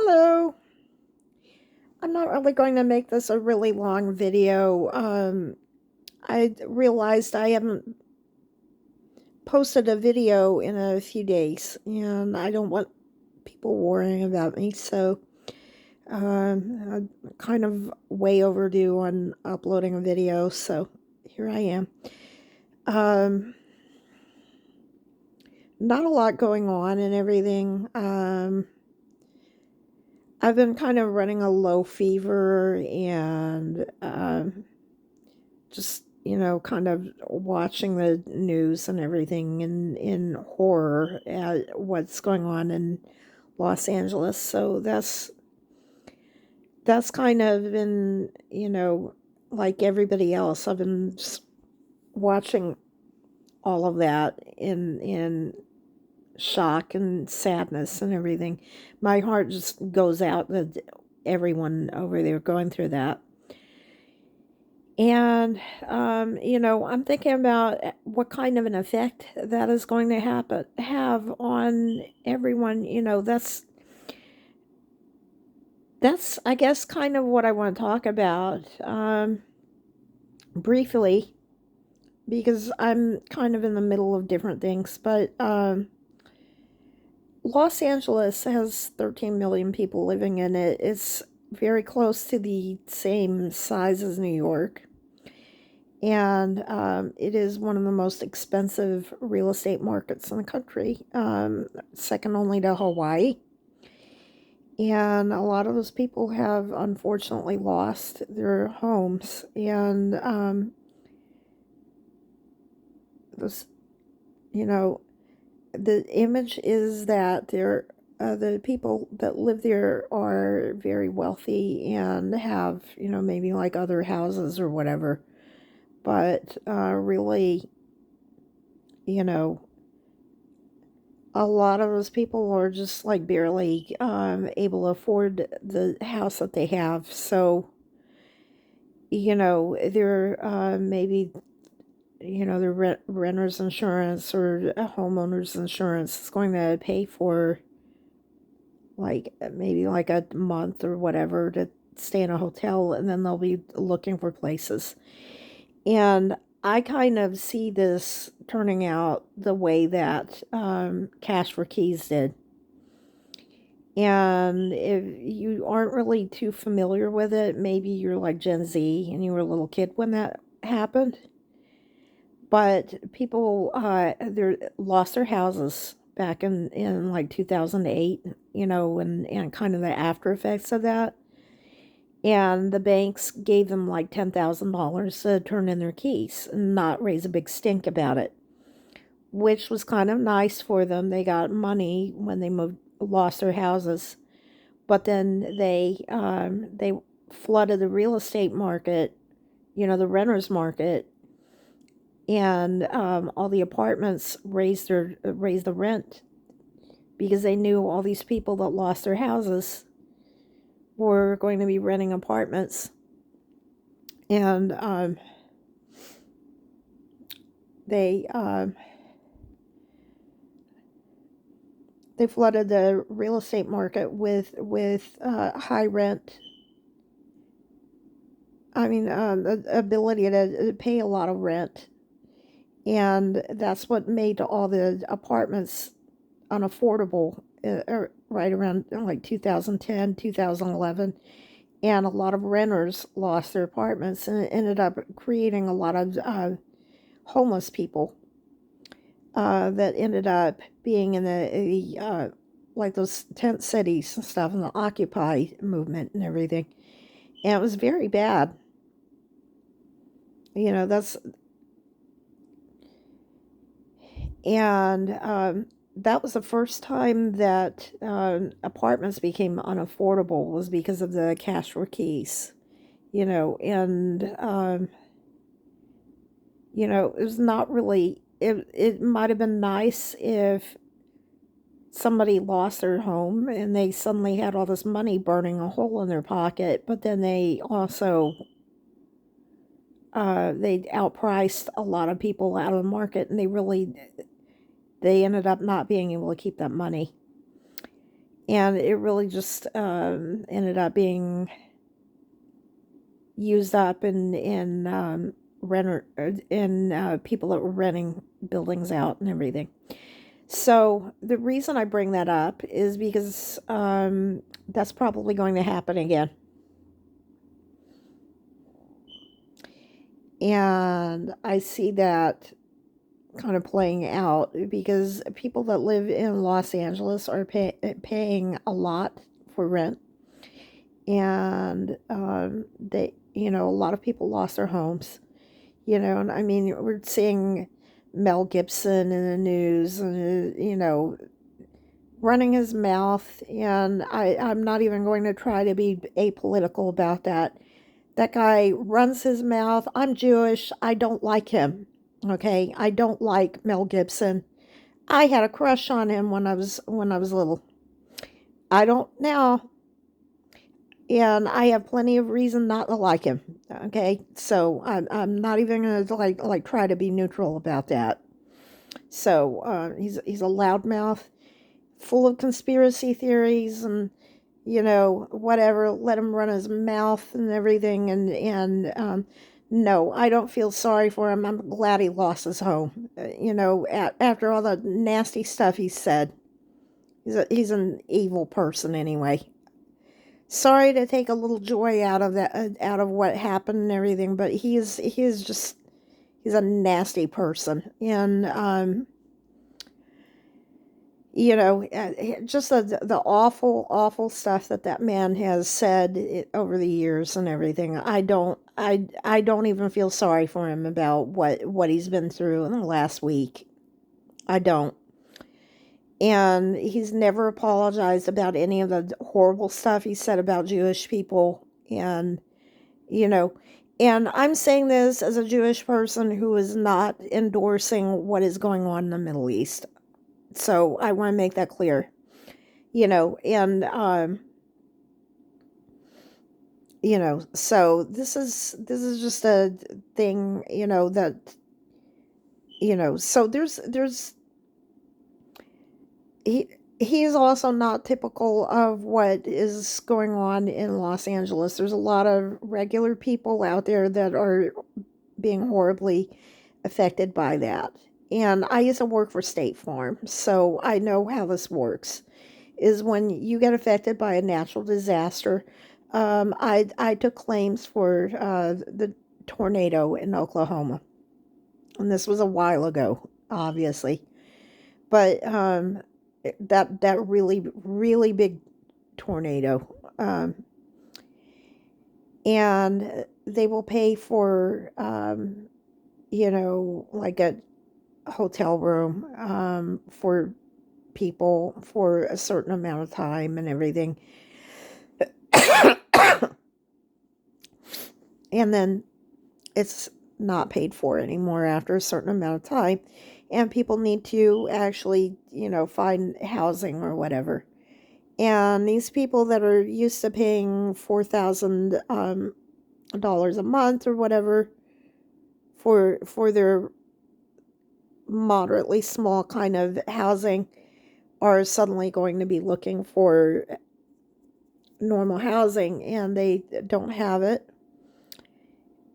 Hello. I'm not really going to make this a really long video. I realized I haven't posted a video in a few days, and I don't want people worrying about me, so I'm kind of way overdue on uploading a video, so here I am. Um, Not a lot going on and everything. I've been kind of running a low fever and just kind of watching the news and everything in horror at what's going on in Los Angeles. So that's kind of been, like everybody else, I've been just watching all of that in shock and sadness and everything. My heart just goes out to everyone over there going through that. And, I'm thinking about what kind of an effect that is going to have on everyone. That's I guess kind of what I want to talk about briefly because I'm kind of in the middle of different things. But Los Angeles has 13 million people living in it. It's very close to the same size as New York. And it is one of the most expensive real estate markets in the country, second only to Hawaii. And a lot of those people have unfortunately lost their homes. And this, you know, the image is that the people that live there are very wealthy and have, maybe like other houses or whatever. But really, you know, a lot of those people are just like barely able to afford the house that they have. So, they're maybe, their renter's insurance or a homeowner's insurance is going to pay for like maybe like a month or whatever to stay in a hotel, and then they'll be looking for places. And I kind of see this turning out the way that Cash for Keys did. And if you aren't really too familiar with it, maybe you're like Gen Z and you were a little kid when that happened. But people, they lost their houses back in like 2008, and kind of the after effects of that. And the banks gave them like $10,000 to turn in their keys and not raise a big stink about it, which was kind of nice for them. They got money when they lost their houses, but then they flooded the real estate market, the renters market, and all the apartments raised the rent because they knew all these people that lost their houses were going to be renting apartments, and they they flooded the real estate market with high rent. I mean, the ability to pay a lot of rent, and that's what made all the apartments unaffordable right around like 2010, 2011. And a lot of renters lost their apartments, and it ended up creating a lot of homeless people that ended up being in the like those tent cities and stuff, and the Occupy movement and everything. And it was very bad. That's and that was the first time that apartments became unaffordable, was because of the cash for keys. And it was not really. It might have been nice if somebody lost their home and they suddenly had all this money burning a hole in their pocket, but then they also they outpriced a lot of people out of the market, and they ended up not being able to keep that money. and it really just ended up being used up in renter in people that were renting buildings out and everything. So the reason I bring that up is because that's probably going to happen again. And I see that kind of playing out because people that live in Los Angeles are paying a lot for rent. And a lot of people lost their homes, and I mean, we're seeing Mel Gibson in the news and, running his mouth. And I'm not even going to try to be apolitical about that. That guy runs his mouth. I'm Jewish. I don't like him. Okay, I don't like Mel Gibson. I had a crush on him when I was little. I don't now, and I have plenty of reason not to like him. Okay, so I'm not even gonna like try to be neutral about that. So he's a loudmouth, full of conspiracy theories and whatever. Let him run his mouth and everything, and no, I don't feel sorry for him. I'm glad he lost his home. After all the nasty stuff he said, he's an evil person anyway. Sorry to take a little joy out of that, out of what happened and everything, but he's a nasty person. And just the awful, awful stuff that man has said over the years and everything. I don't even feel sorry for him about what he's been through in the last week. I don't. And he's never apologized about any of the horrible stuff he said about Jewish people. And, you know, and I'm saying this as a Jewish person who is not endorsing what is going on in the Middle East. So I want to make that clear, and, so this is just a thing, that, so he's also not typical of what is going on in Los Angeles. There's a lot of regular people out there that are being horribly affected by that. And I used to work for State Farm, so I know how this works. Is when you get affected by a natural disaster. I took claims for the tornado in Oklahoma, and this was a while ago, obviously. But that really really big tornado, and they will pay for like a hotel room for people for a certain amount of time and everything. And then it's not paid for anymore after a certain amount of time. And people need to actually, find housing or whatever. And these people that are used to paying $4,000 a month or whatever for their moderately small kind of housing are suddenly going to be looking for normal housing, and they don't have it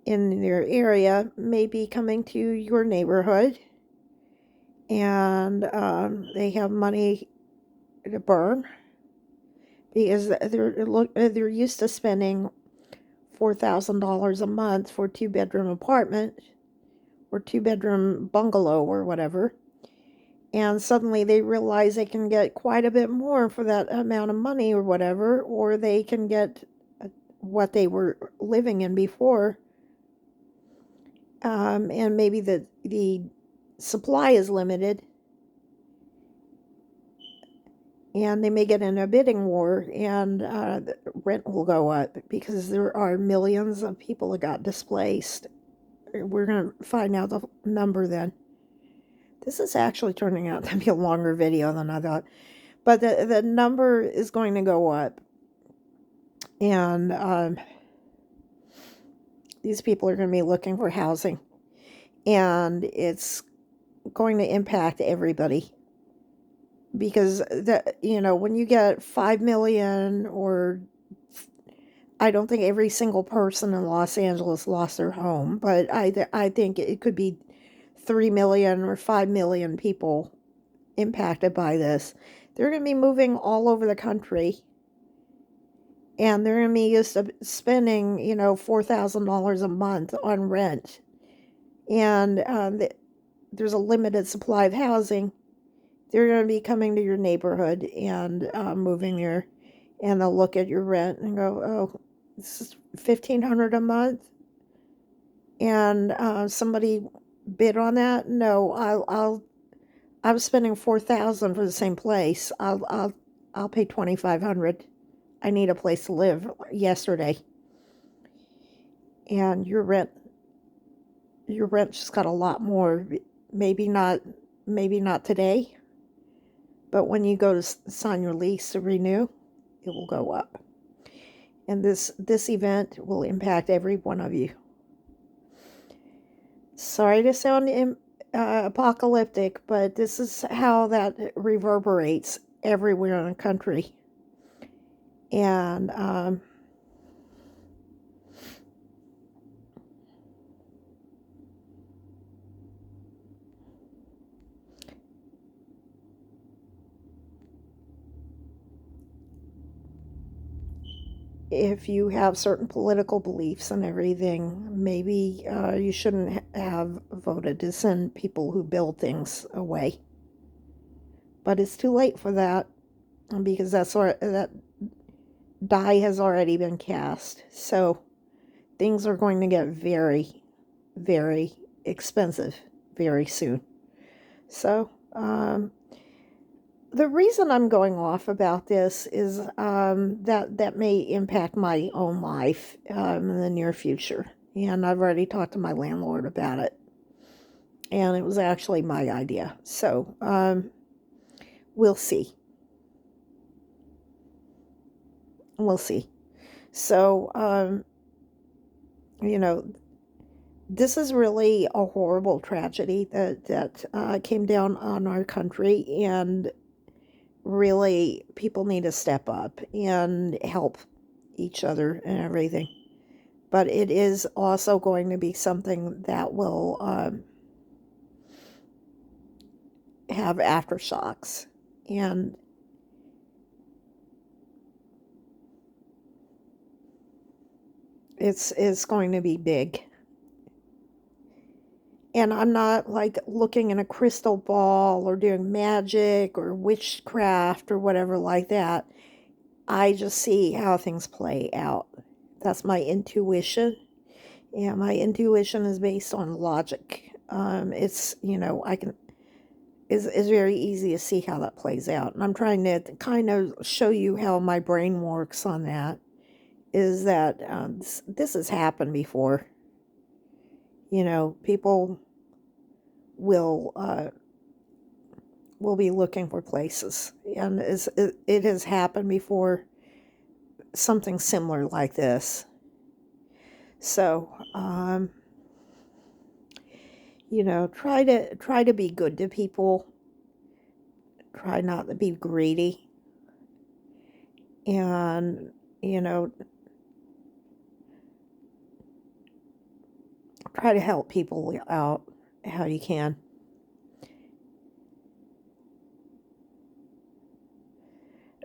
in their area, maybe coming to your neighborhood, and they have money to burn because they're used to spending $4,000 a month for a 2-bedroom apartment or 2-bedroom bungalow or whatever. And suddenly they realize they can get quite a bit more for that amount of money or whatever, or they can get what they were living in before. And maybe the supply is limited, and they may get in a bidding war, and the rent will go up because there are millions of people that got displaced. We're going to find out the number then. This is actually turning out to be a longer video than I thought. But the number is going to go up. And these people are going to be looking for housing. And it's going to impact everybody. because that, when you get 5 million, or I don't think every single person in Los Angeles lost their home, but I think it could be 3 million or 5 million people impacted by this. They're going to be moving all over the country, and they're going to be used to spending, $4,000 a month on rent. And there's a limited supply of housing. They're going to be coming to your neighborhood and moving there, and they'll look at your rent and go, "Oh, this is $1,500 a month," and somebody bid on that. No, I'm spending 4,000 for the same place. I'll pay 2,500. I need a place to live yesterday, and your rent just got a lot more. Maybe not, maybe not today, but when you go to sign your lease to renew, it will go up. And this event will impact every one of you. Sorry to sound apocalyptic, but this is how that reverberates everywhere in the country. And if you have certain political beliefs and everything, maybe you shouldn't have voted to send people who build things away. But it's too late for that, because that die has already been cast. So things are going to get very, very expensive very soon. So the reason I'm going off about this is that may impact my own life in the near future. And I've already talked to my landlord about it. And it was actually my idea. So we'll see. We'll see. So, this is really a horrible tragedy that came down on our country, and really people need to step up and help each other and everything. But it is also going to be something that will have aftershocks, and it's going to be big. And I'm not like looking in a crystal ball or doing magic or witchcraft or whatever like that. I just see how things play out. That's my intuition. Yeah, my intuition is based on logic. It's, I can, it's very easy to see how that plays out. And I'm trying to kind of show you how my brain works on that. Is that this has happened before. People will be looking for places, and it has happened before, something similar like this. So try to be good to people, try not to be greedy, and try to help people out how you can.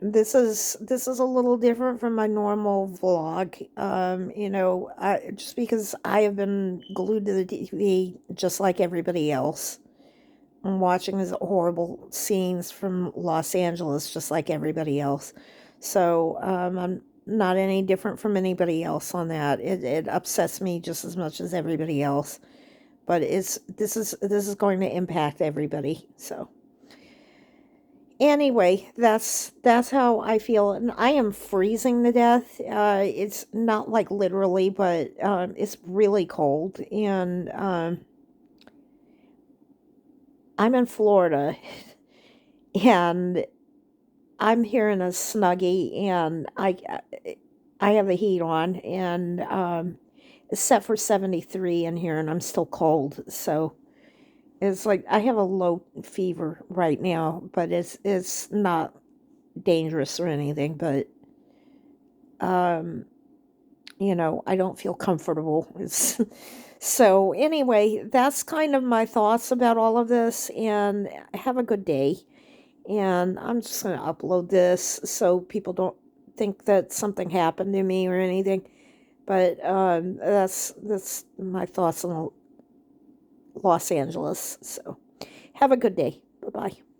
This is a little different from my normal vlog. Just because I have been glued to the TV just like everybody else. I'm watching these horrible scenes from Los Angeles just like everybody else. So I'm not any different from anybody else on that. It upsets me just as much as everybody else. But this is going to impact everybody. So anyway, that's how I feel, and I am freezing to death. It's not like literally, but it's really cold, and I'm in Florida, and I'm here in a snuggie, and I have the heat on, and it's set for 73 in here, and I'm still cold. So It's like I have a low fever right now, but it's not dangerous or anything, but um I don't feel comfortable. So anyway, that's kind of my thoughts about all of this, and have a good day. And I'm just going to upload this so people don't think that something happened to me or anything. But that's my thoughts on Los Angeles. So have a good day. Bye bye.